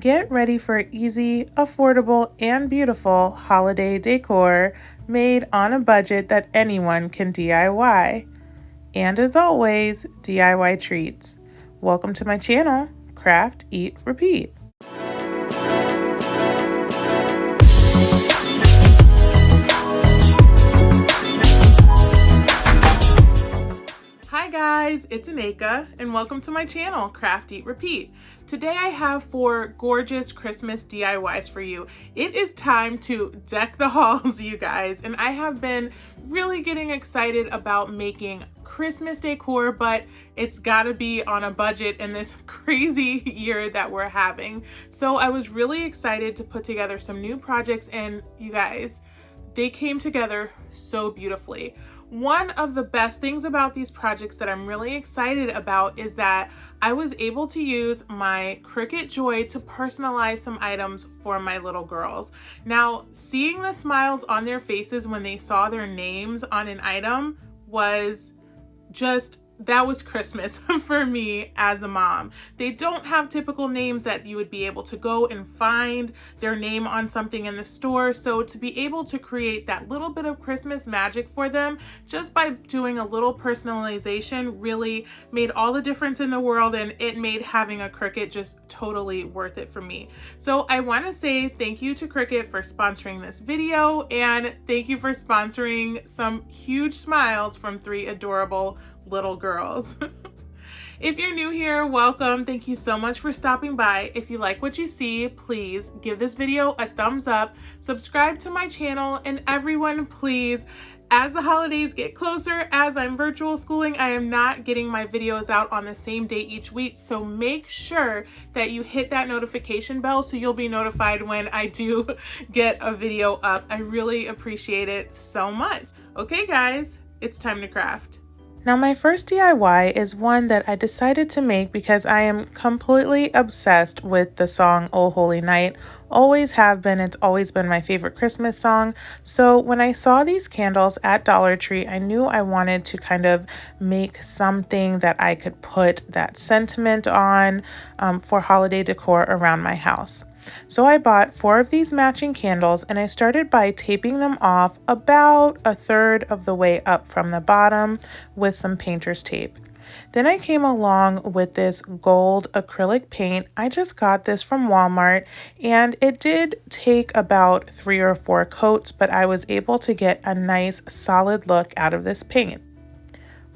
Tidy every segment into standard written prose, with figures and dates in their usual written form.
Get ready for easy, affordable, and beautiful holiday decor made on a budget that anyone can DIY. And as always, DIY treats. Welcome to my channel, Craft, Eat, Repeat. Hi guys, it's Aneka and welcome to my channel, Craft, Eat, Repeat. Today I have 4 gorgeous Christmas DIYs for you. It is time to deck the halls, you guys, and I have been really getting excited about making Christmas decor, but it's gotta be on a budget in this crazy year that we're having. So I was really excited to put together some new projects, and you guys, they came together so beautifully. One of the best things about these projects that I'm really excited about is that I was able to use my Cricut Joy to personalize some items for my little girls. Now, seeing the smiles on their faces when they saw their names on an item was just, that was Christmas for me as a mom. They don't have typical names that you would be able to go and find their name on something in the store. So to be able to create that little bit of Christmas magic for them just by doing a little personalization really made all the difference in the world, and it made having a Cricut just totally worth it for me. So I want to say thank you to Cricut for sponsoring this video, and thank you for sponsoring some huge smiles from 3 adorable little girls. If you're new here, welcome. Thank you so much for stopping by. If you like what you see, please give this video a thumbs up, subscribe to my channel, and everyone, please, as the holidays get closer, as I'm virtual schooling, I am not getting my videos out on the same day each week. So make sure that you hit that notification bell so you'll be notified when I do get a video up. I really appreciate it so much. Okay guys, it's time to craft. Now my first DIY is one that I decided to make because I am completely obsessed with the song Oh Holy Night. Always have been. It's always been my favorite Christmas song. So when I saw these candles at Dollar Tree, I knew I wanted to kind of make something that I could put that sentiment on for holiday decor around my house. So I bought 4 of these matching candles, and I started by taping them off about 1/3 of the way up from the bottom with some painter's tape. Then I came along with this gold acrylic paint. I just got this from Walmart, and it did take about 3 or 4 coats, but I was able to get a nice solid look out of this paint.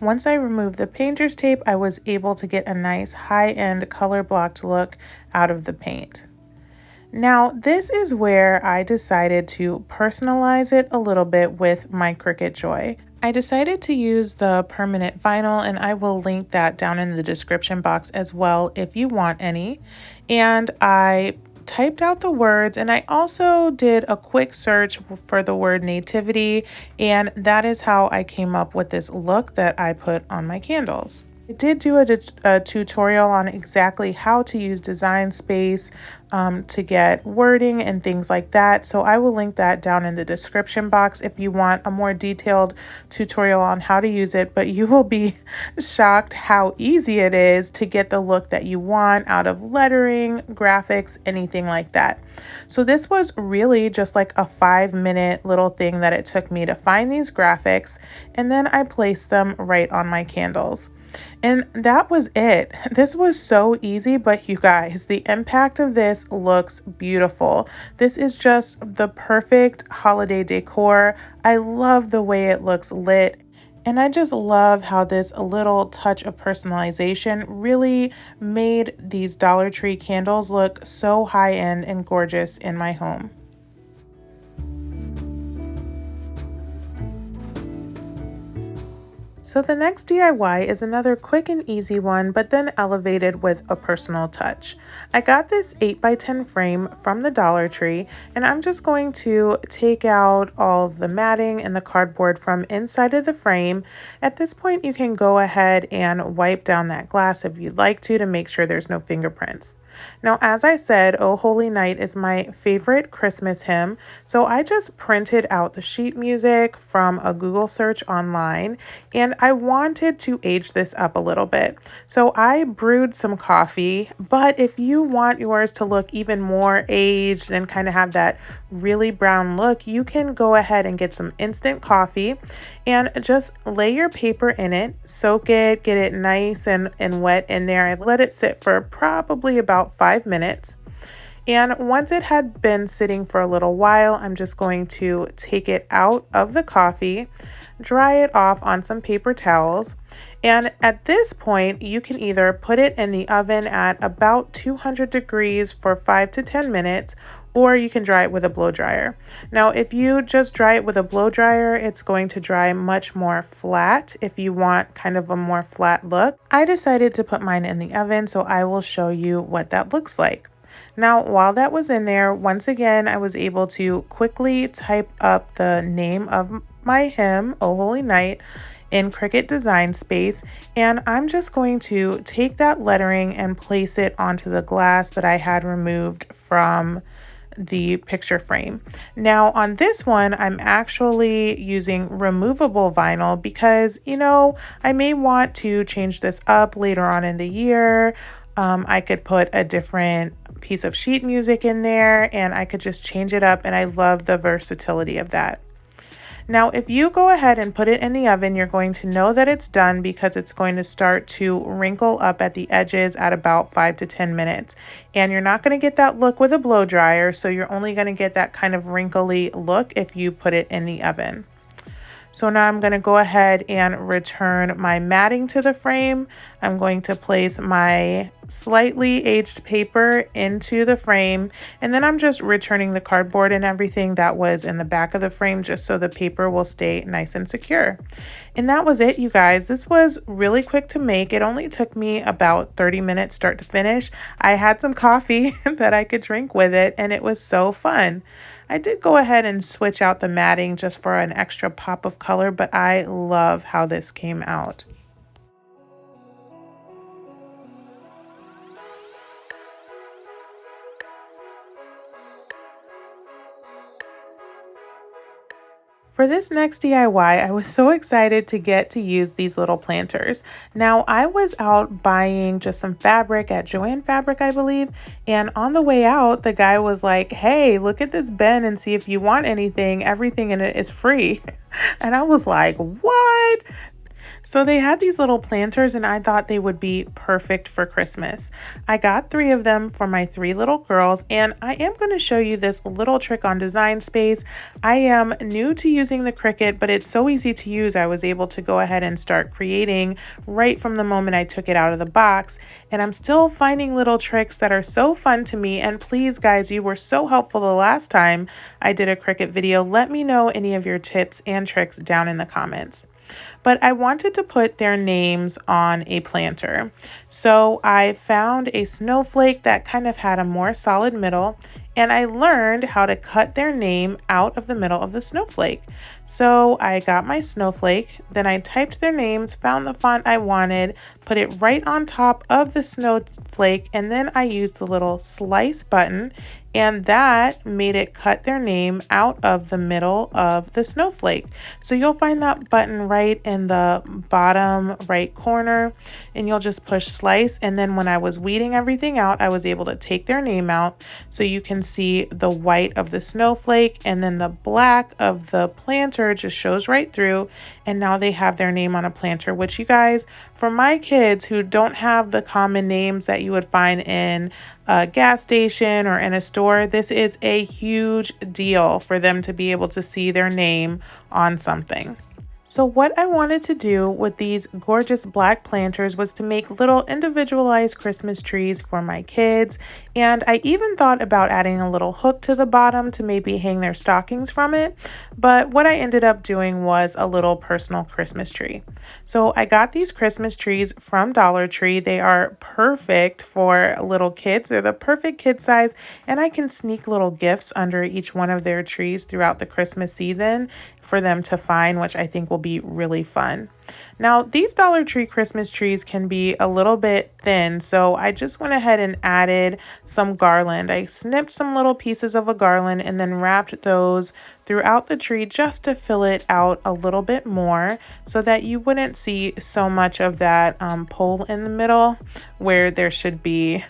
Once I removed the painter's tape, I was able to get a nice high-end color blocked look out of the paint. Now, this is where I decided to personalize it a little bit with my Cricut Joy. I decided to use the permanent vinyl, and I will link that down in the description box as well if you want any. And I typed out the words, and I also did a quick search for the word nativity, and that is how I came up with this look that I put on my candles. I did do a tutorial on exactly how to use Design Space to get wording and things like that. So I will link that down in the description box if you want a more detailed tutorial on how to use it. But you will be shocked how easy it is to get the look that you want out of lettering, graphics, anything like that. So this was really just like a 5-minute little thing that it took me to find these graphics, and then I placed them right on my candles. And that was it. This was so easy, but you guys, the impact of this looks beautiful. This is just the perfect holiday decor. I love the way it looks lit. And I just love how this little touch of personalization really made these Dollar Tree candles look so high-end and gorgeous in my home. So the next DIY is another quick and easy one, but then elevated with a personal touch. I got this 8x10 frame from the Dollar Tree, and I'm just going to take out all of the matting and the cardboard from inside of the frame. At this point, you can go ahead and wipe down that glass if you'd like to make sure there's no fingerprints. Now, as I said, "O Holy Night" is my favorite Christmas hymn, so I just printed out the sheet music from a Google search online, and I wanted to age this up a little bit. So I brewed some coffee, but if you want yours to look even more aged and kind of have that really brown look, you can go ahead and get some instant coffee and just lay your paper in it, soak it, get it nice and wet in there. I let it sit for probably about 5 minutes. And once it had been sitting for a little while, I'm just going to take it out of the coffee, dry it off on some paper towels. And at this point, you can either put it in the oven at about 200 degrees for 5 to 10 minutes, or you can dry it with a blow dryer. Now, if you just dry it with a blow dryer, it's going to dry much more flat if you want kind of a more flat look. I decided to put mine in the oven, so I will show you what that looks like. Now, while that was in there, once again, I was able to quickly type up the name of my hymn, "O Holy Night," in Cricut Design Space, and I'm just going to take that lettering and place it onto the glass that I had removed from the picture frame. Now on this one, I'm actually using removable vinyl because, I may want to change this up later on in the year. I could put a different piece of sheet music in there and I could just change it up, and I love the versatility of that. Now, if you go ahead and put it in the oven, you're going to know that it's done because it's going to start to wrinkle up at the edges at about 5 to 10 minutes. And you're not going to get that look with a blow dryer, so you're only going to get that kind of wrinkly look if you put it in the oven. So now I'm going to go ahead and return my matting to the frame. I'm going to place my slightly aged paper into the frame, and then I'm just returning the cardboard and everything that was in the back of the frame just so the paper will stay nice and secure. And that was it, you guys. This was really quick to make. It only took me about 30 minutes start to finish. I had some coffee that I could drink with it, and it was so fun. I did go ahead and switch out the matting just for an extra pop of color, but I love how this came out. For this next DIY, I was so excited to get to use these little planters. Now, I was out buying just some fabric at Joann Fabric, I believe, and on the way out, the guy was like, "Hey, look at this bin and see if you want anything. Everything in it is free." And I was like, "What?" So they had these little planters and I thought they would be perfect for Christmas. I got 3 of them for my 3 little girls, and I am going to show you this little trick on Design Space. I am new to using the Cricut, but it's so easy to use. I was able to go ahead and start creating right from the moment I took it out of the box, and I'm still finding little tricks that are so fun to me. And please guys, you were so helpful the last time I did a Cricut video. Let me know any of your tips and tricks down in the comments. But I wanted to put their names on a planter. So I found a snowflake that kind of had a more solid middle, and I learned how to cut their name out of the middle of the snowflake. So I got my snowflake, then I typed their names, found the font I wanted, put it right on top of the snowflake, and then I used the little slice button, and that made it cut their name out of the middle of the snowflake. So you'll find that button right in the bottom right corner, and you'll just push slice. And then when I was weeding everything out, I was able to take their name out, so you can see the white of the snowflake, and then the black of the planter just shows right through. And now they have their name on a planter, which, you guys, for my kids who don't have the common names that you would find in a gas station or in a store, this is a huge deal for them to be able to see their name on something. So what I wanted to do with these gorgeous black planters was to make little individualized Christmas trees for my kids. And I even thought about adding a little hook to the bottom to maybe hang their stockings from it. But what I ended up doing was a little personal Christmas tree. So I got these Christmas trees from Dollar Tree. They are perfect for little kids. They're the perfect kid size, and I can sneak little gifts under each one of their trees throughout the Christmas season for them to find, which I think will be really fun. Now, these Dollar Tree Christmas trees can be a little bit thin, so I just went ahead and added some garland. I snipped some little pieces of a garland and then wrapped those throughout the tree just to fill it out a little bit more so that you wouldn't see so much of that pole in the middle where there should be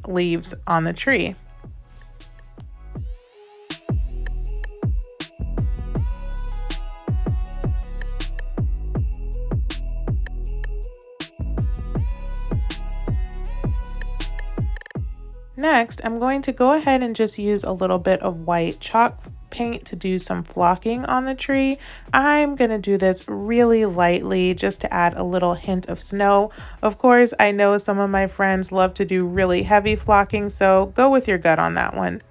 leaves on the tree. Next, I'm going to go ahead and just use a little bit of white chalk paint to do some flocking on the tree. I'm going to do this really lightly just to add a little hint of snow. Of course, I know some of my friends love to do really heavy flocking, so go with your gut on that one.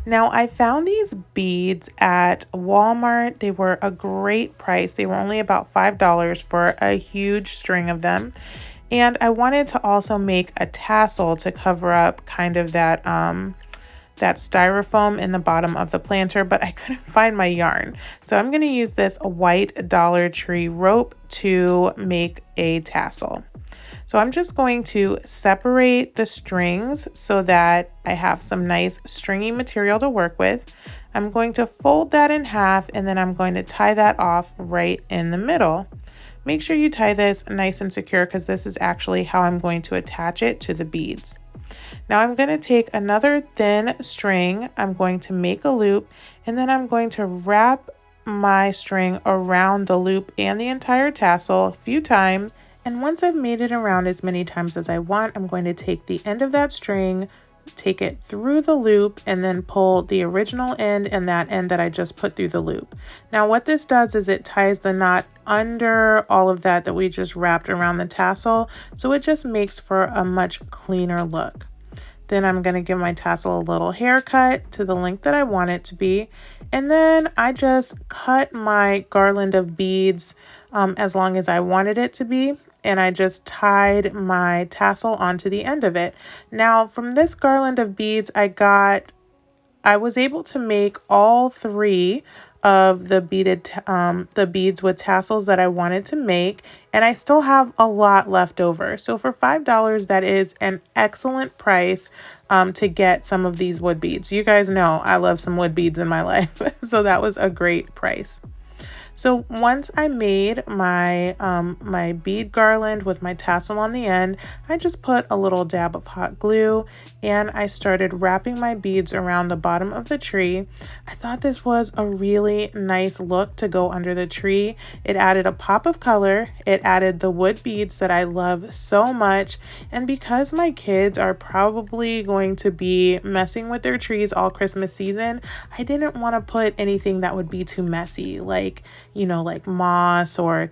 Now, I found these beads at Walmart. They were a great price. They were only about $5 for a huge string of them. And I wanted to also make a tassel to cover up kind of that that styrofoam in the bottom of the planter, but I couldn't find my yarn. So I'm going to use this white Dollar Tree rope to make a tassel. So I'm just going to separate the strings so that I have some nice stringy material to work with. I'm going to fold that in half and then I'm going to tie that off right in the middle. Make sure you tie this nice and secure because this is actually how I'm going to attach it to the beads. Now I'm going to take another thin string, I'm going to make a loop, and then I'm going to wrap my string around the loop and the entire tassel a few times. And once I've made it around as many times as I want, I'm going to take the end of that string, take it through the loop, and then pull the original end and that end that I just put through the loop. Now what this does is it ties the knot under all of that we just wrapped around the tassel, so it just makes for a much cleaner look. Then I'm going to give my tassel a little haircut to the length that I want it to be, and then I just cut my garland of beads as long as I wanted it to be, and I just tied my tassel onto the end of it. Now from this garland of beads I was able to make all three of the beads with tassels that I wanted to make, and I still have a lot left over. So for $5, that is an excellent price to get some of these wood beads. You guys know I love some wood beads in my life, so that was a great price. So once I made my my bead garland with my tassel on the end, I just put a little dab of hot glue and I started wrapping my beads around the bottom of the tree. I thought this was a really nice look to go under the tree. It added a pop of color, it added the wood beads that I love so much, and because my kids are probably going to be messing with their trees all Christmas season, I didn't want to put anything that would be too messy, like, you know, like moss or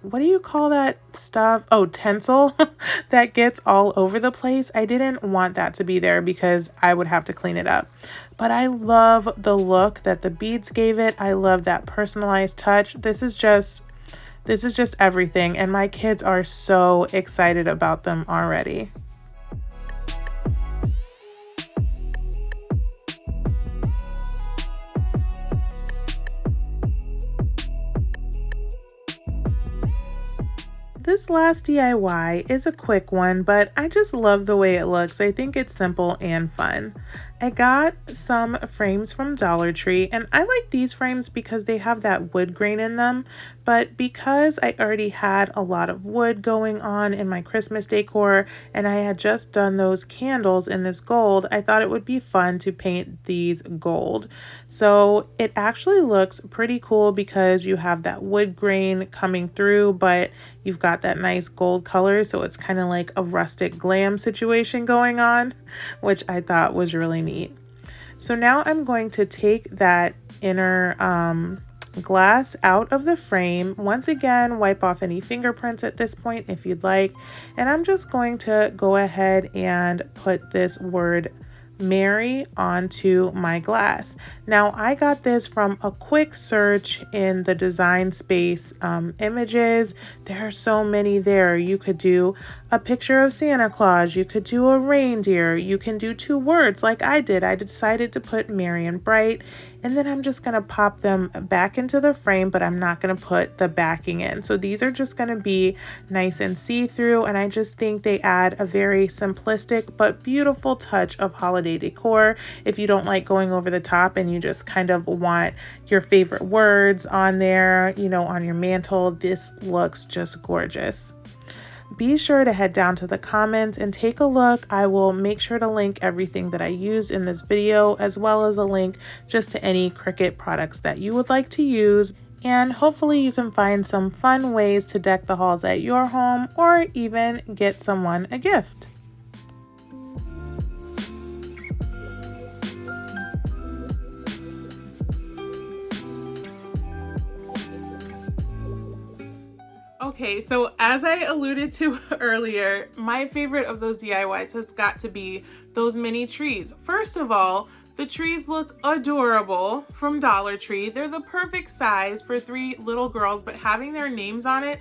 what do you call that stuff? Oh, tinsel that gets all over the place. I didn't want that to be there because I would have to clean it up. But I love the look that the beads gave it. I love that personalized touch. This is just everything, and my kids are so excited about them already. This last DIY is a quick one, but I just love the way it looks. I think it's simple and fun. I got some frames from Dollar Tree, and I like these frames because they have that wood grain in them, but because I already had a lot of wood going on in my Christmas decor and I had just done those candles in this gold, I thought it would be fun to paint these gold. So it actually looks pretty cool because you have that wood grain coming through, but you've got that nice gold color, so it's kind of like a rustic glam situation going on, which I thought was really neat. So now I'm going to take that inner glass out of the frame. Once again, wipe off any fingerprints at this point if you'd like, and I'm just going to go ahead and put this word Mary onto my glass. Now I got this from a quick search in the design space images. There are so many there. You could do a picture of Santa Claus, you could do a reindeer, you can do two words like I did. I decided to put Merry and Bright, and then I'm just going to pop them back into the frame, but I'm not going to put the backing in. So these are just going to be nice and see-through, and I just think they add a very simplistic but beautiful touch of holiday decor. If you don't like going over the top and you just kind of want your favorite words on there, you know, on your mantle, this looks just gorgeous. Be sure to head down to the comments and take a look. I will make sure to link everything that I used in this video, as well as a link just to any Cricut products that you would like to use. And hopefully you can find some fun ways to deck the halls at your home, or even get someone a gift. Okay, so as I alluded to earlier, my favorite of those DIYs has got to be those mini trees. First of all, the trees look adorable from Dollar Tree. They're the perfect size for 3 little girls, but having their names on it,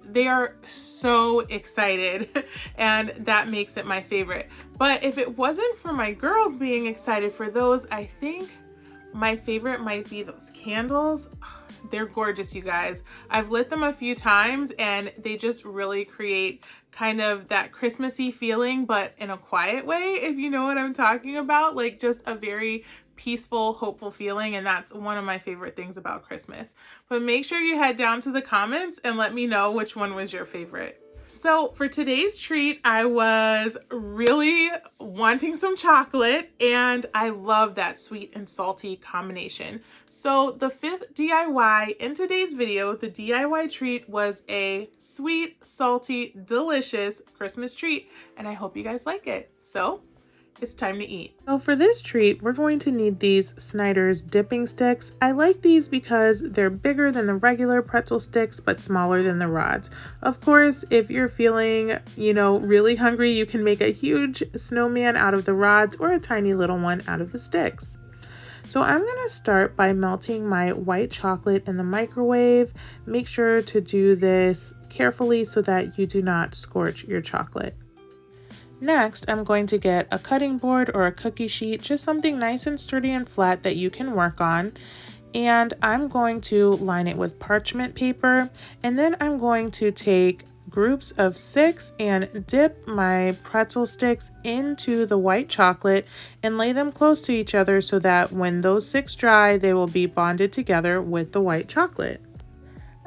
they are so excited, and that makes it my favorite. But if it wasn't for my girls being excited for those, I think my favorite might be those candles. They're gorgeous, you guys. I've lit them a few times and they just really create kind of that Christmassy feeling, but in a quiet way, if you know what I'm talking about. Like just a very peaceful, hopeful feeling, and that's one of my favorite things about Christmas. But make sure you head down to the comments and let me know which one was your favorite. So for today's treat, I was really wanting some chocolate, and I love that sweet and salty combination. So the 5th DIY in today's video, the DIY treat was a sweet, salty, delicious Christmas treat, and I hope you guys like it. So it's time to eat. So for this treat, we're going to need these Snyder's dipping sticks. I like these because they're bigger than the regular pretzel sticks, but smaller than the rods. Of course, if you're feeling, you know, really hungry, you can make a huge snowman out of the rods or a tiny little one out of the sticks. So I'm going to start by melting my white chocolate in the microwave. Make sure to do this carefully so that you do not scorch your chocolate. Next, I'm going to get a cutting board or a cookie sheet, just something nice and sturdy and flat that you can work on. And I'm going to line it with parchment paper. And then I'm going to take groups of 6 and dip my pretzel sticks into the white chocolate and lay them close to each other so that when those 6 dry, they will be bonded together with the white chocolate.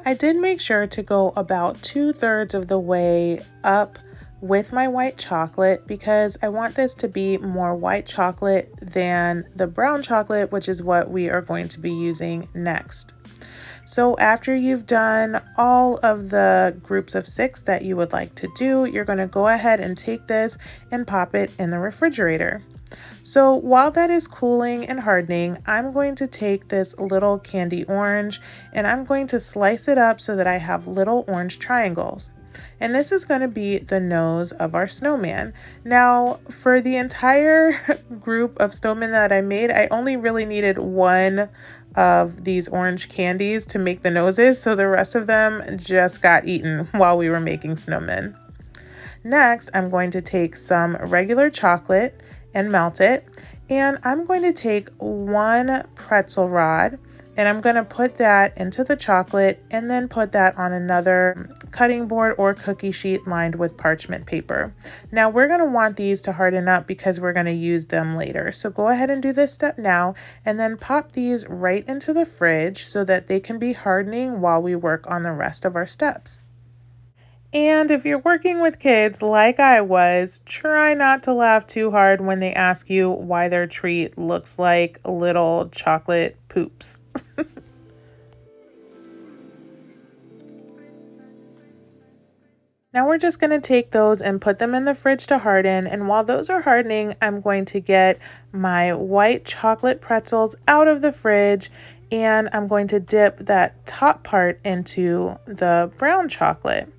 I did make sure to go about 2/3 of the way up with my white chocolate because I want this to be more white chocolate than the brown chocolate, which is what we are going to be using next. So after you've done all of the groups of 6 that you would like to do, you're going to go ahead and take this and pop it in the refrigerator. So while that is cooling and hardening, I'm going to take this little candy orange and I'm going to slice it up so that I have little orange triangles. And this is going to be the nose of our snowman. Now, for the entire group of snowmen that I made, I only really needed 1 of these orange candies to make the noses, so the rest of them just got eaten while we were making snowmen. Next, I'm going to take some regular chocolate and melt it, and I'm going to take 1 pretzel rod, and I'm going to put that into the chocolate and then put that on another cutting board or cookie sheet lined with parchment paper. Now we're going to want these to harden up because we're going to use them later. So go ahead and do this step now and then pop these right into the fridge so that they can be hardening while we work on the rest of our steps. And if you're working with kids like I was, try not to laugh too hard when they ask you why their treat looks like little chocolate poops. Now we're just going to take those and put them in the fridge to harden, and while those are hardening, I'm going to get my white chocolate pretzels out of the fridge, and I'm going to dip that top part into the brown chocolate.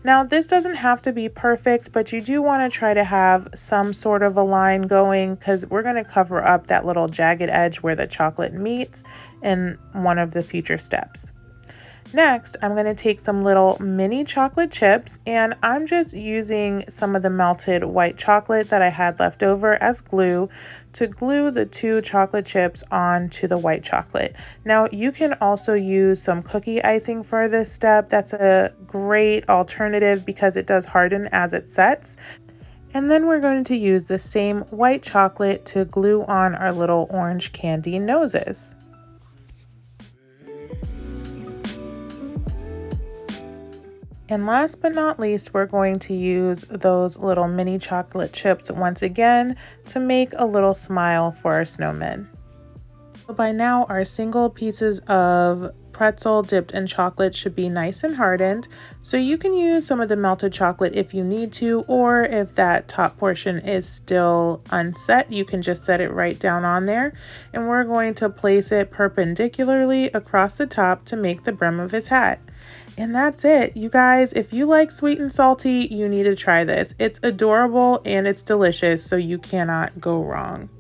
Now, this doesn't have to be perfect, but you do want to try to have some sort of a line going because we're going to cover up that little jagged edge where the chocolate meets in one of the future steps. Next, I'm going to take some little mini chocolate chips, and I'm just using some of the melted white chocolate that I had left over as glue to glue the 2 chocolate chips onto the white chocolate. Now, you can also use some cookie icing for this step. That's a great alternative because it does harden as it sets. And then we're going to use the same white chocolate to glue on our little orange candy noses. And last but not least, we're going to use those little mini chocolate chips once again to make a little smile for our snowman. So by now, our single pieces of pretzel dipped in chocolate should be nice and hardened. So you can use some of the melted chocolate if you need to, or if that top portion is still unset, you can just set it right down on there. And we're going to place it perpendicularly across the top to make the brim of his hat. And that's it, you guys. If you like sweet and salty, you need to try this. It's adorable and it's delicious, so you cannot go wrong.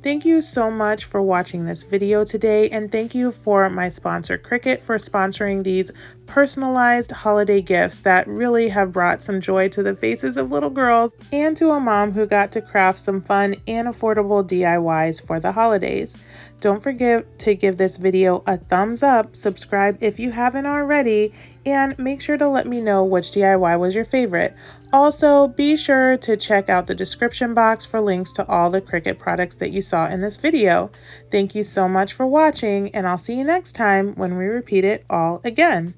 Thank you so much for watching this video today, and thank you for my sponsor Cricut for sponsoring these personalized holiday gifts that really have brought some joy to the faces of little girls and to a mom who got to craft some fun and affordable DIYs for the holidays. Don't forget to give this video a thumbs up, subscribe if you haven't already, and make sure to let me know which DIY was your favorite. Also, be sure to check out the description box for links to all the Cricut products that you saw in this video. Thank you so much for watching, and I'll see you next time when we repeat it all again.